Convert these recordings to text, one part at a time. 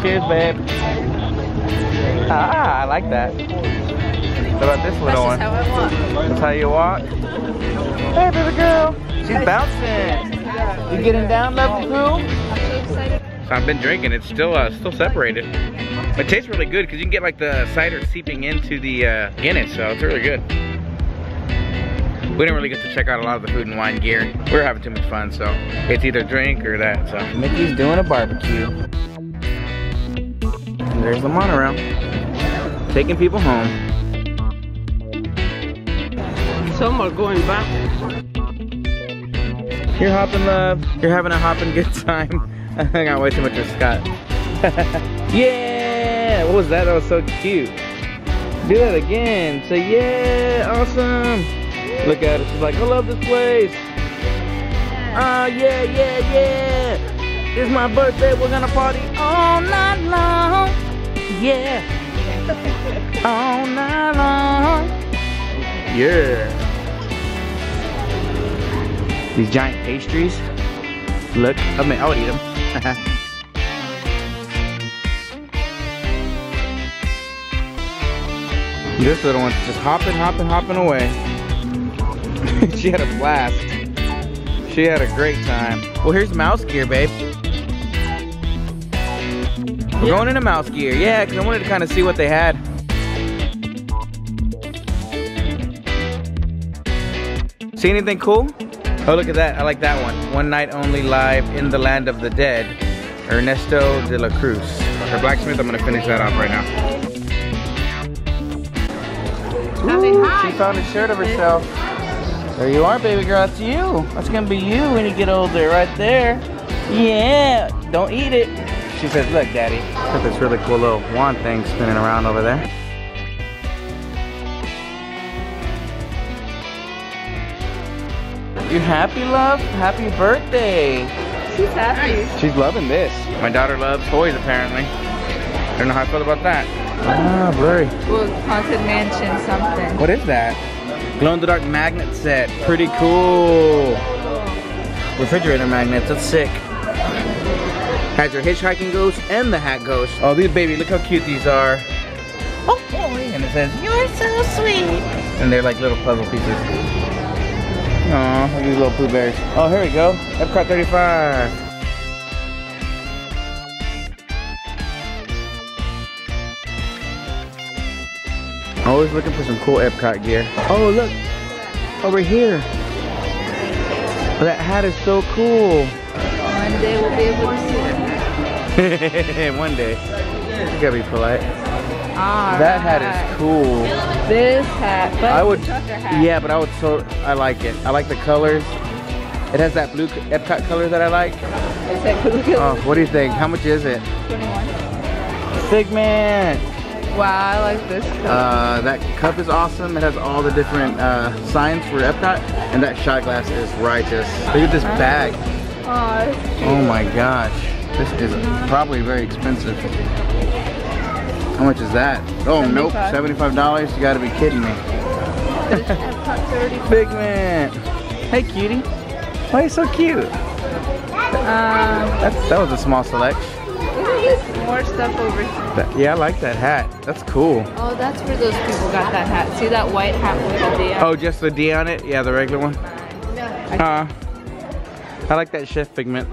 Cheers, babe. Ah, I like that. What about this little one? That's just how I walk. That's how you walk? Hey, baby girl. She's bouncing. You getting down, lovely poo? I'm so excited. So I've been drinking. It's still separated. It tastes really good because you can get like the cider seeping into the Guinness, so it's really good. We didn't really get to check out a lot of the food and wine gear. We were having too much fun, so it's either drink or that. So Mickey's doing a barbecue. And there's the monorail, taking people home. Some are going back. You're hopping, love. You're having a hopping good time. I got way too much of Scott. Yeah! What was that? That was so cute. Do that again. Say yeah! Awesome! Look at her. She's like, I love this place. Oh yeah, yeah, yeah! It's my birthday. We're gonna party all night long. Yeah! All night long. Yeah! These giant pastries. Look, I would eat them. This little one's just hopping away. She had a blast. She had a great time. Well, here's mouse gear, babe. We're going into mouse gear. Yeah, because I wanted to kind of see what they had. See anything cool? Oh, look at that. I like that one. One night only live in the land of the dead. Ernesto de la Cruz. Her blacksmith, I'm going to finish that off right now. Ooh, she found a shirt of herself. There you are, baby girl. That's you. That's going to be you when you get older. Right there. Yeah. Don't eat it. She says, look, daddy. Got this really cool little wand thing spinning around over there. You happy, love? Happy birthday. She's happy. She's loving this. My daughter loves toys, apparently. I don't know how I feel about that. Ah, blurry. Well, Haunted Mansion something. What is that? Glow-in-the-dark magnet set. Pretty cool. Refrigerator magnets. That's sick. Has your hitchhiking ghost and the hat ghost. Oh, these baby, look how cute these are. Oh, and it says, you're so sweet. And they're like little puzzle pieces. Aw, look at these little Pooh Bears. Oh, here we go. Epcot 35. Always looking for some cool Epcot gear. Oh, look. Over here. Oh, that hat is so cool. One day we'll be able to see it. One day. You gotta be polite. All that right. hat is cool. This hat, but I would, trucker hat. yeah, but I like it. I like the colors. It has that blue Epcot color that I like. It's like blue color. Oh, what do you think? How much is it? 21. Figment. Wow, I like this cup. That cup is awesome. It has all the different signs for Epcot, and that shot glass is righteous. Look at this bag. Oh, it's cute. Oh my gosh, this is probably very expensive. How much is that? Oh, nope, $75? You gotta be kidding me. Figment. Hey, cutie. Why are you so cute? That was a small selection. More stuff over here. Yeah, I like that hat. That's cool. Oh, that's where those people got that hat. See that white hat with the D on it? Oh, just the D on it? Yeah, the regular one. I like that chef Figment.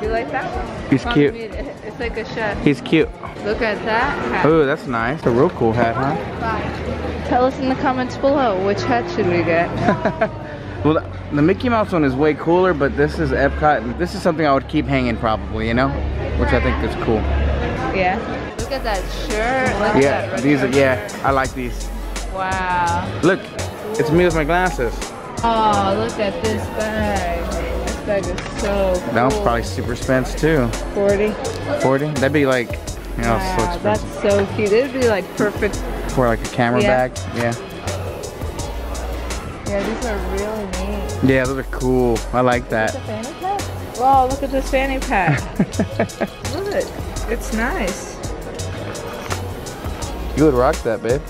You like that one? He's cute. It's like a chef. He's cute. Look at that hat. Oh, that's nice. A real cool hat, huh? Tell us in the comments below, which hat should we get? Well, the Mickey Mouse one is way cooler, but this is Epcot. This is something I would keep hanging probably, you know? Which I think is cool. Yeah. Look at that shirt. Look Yeah, at that these are, shirt. I like these. Wow. Look, it's me with my glasses. Oh, look at this bag. This bag is so cool. That one's probably super expensive too. 40. 40? That'd be like, you know, Wow, so expensive. that's so cute. It would be like perfect. For like a camera bag, yeah. Yeah, these are really neat. Yeah, those are cool. I like that. Look at the fanny pack. Wow, look at this fanny pack. Look, it's nice. You would rock that, babe.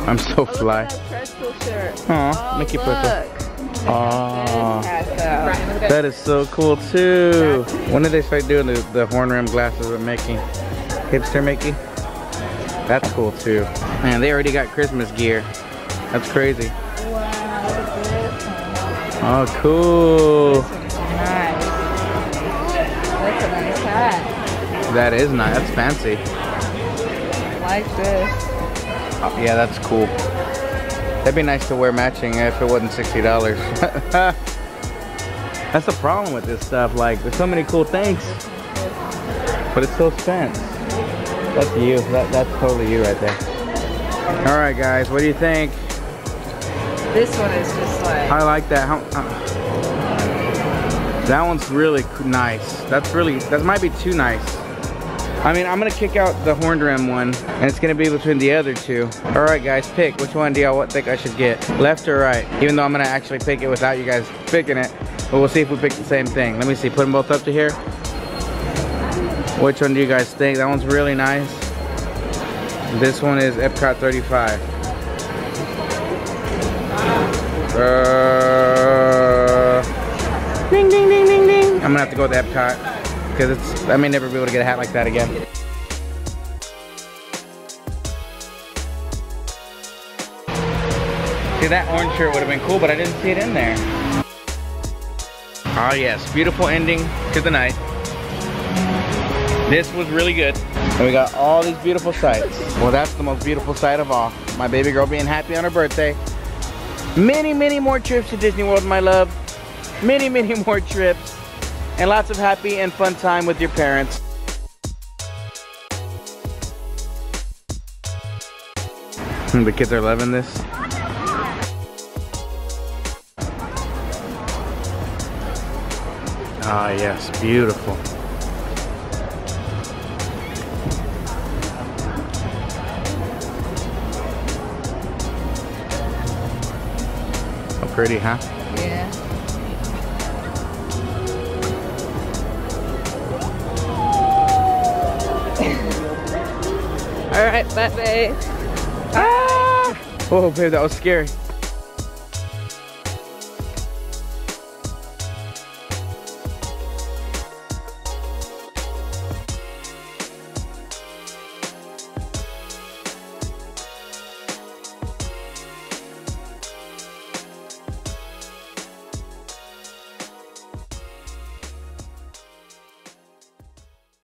I'm so fly. Look at that pretzel shirt. Aw, Mickey pretzel. look. Oh, Hat, though. that is so cool too. When did they start doing the horn rim glasses with Mickey? Hipster Mickey? That's cool too. Man, they already got Christmas gear. That's crazy. Wow, look at this one. Oh, cool. This one's nice. That's a nice hat. That is nice. That's fancy. I like this. Oh, yeah, that's cool. That'd be nice to wear matching if it wasn't $60. That's the problem with this stuff. Like, there's so many cool things, but it's so spent. That's you. That's totally you right there. All right, guys, what do you think? This one is just like. I like that. That one's really nice. That might be too nice. I mean, I'm gonna kick out the horned rim one, and it's gonna be between the other two. All right, guys, pick. Which one do y'all think I should get? Left or right? Even though I'm gonna actually pick it without you guys picking it, but we'll see if we pick the same thing. Let me see. Put them both up to here. Which one do you guys think? That one's really nice. This one is Epcot 35. Ding, ding, ding, ding, ding. I'm gonna have to go with Epcot. Because I may never be able to get a hat like that again. See, that orange shirt would have been cool, but I didn't see it in there. Oh yes, beautiful ending to the night. This was really good. And we got all these beautiful sights. Well, that's the most beautiful sight of all. My baby girl being happy on her birthday. Many, many more trips to Disney World, my love. Many, many more trips. And lots of happy and fun time with your parents. The kids are loving this. Ah, yes, beautiful. How pretty, huh? Yeah. All right, bye, babe. Ah! Oh, babe, that was scary.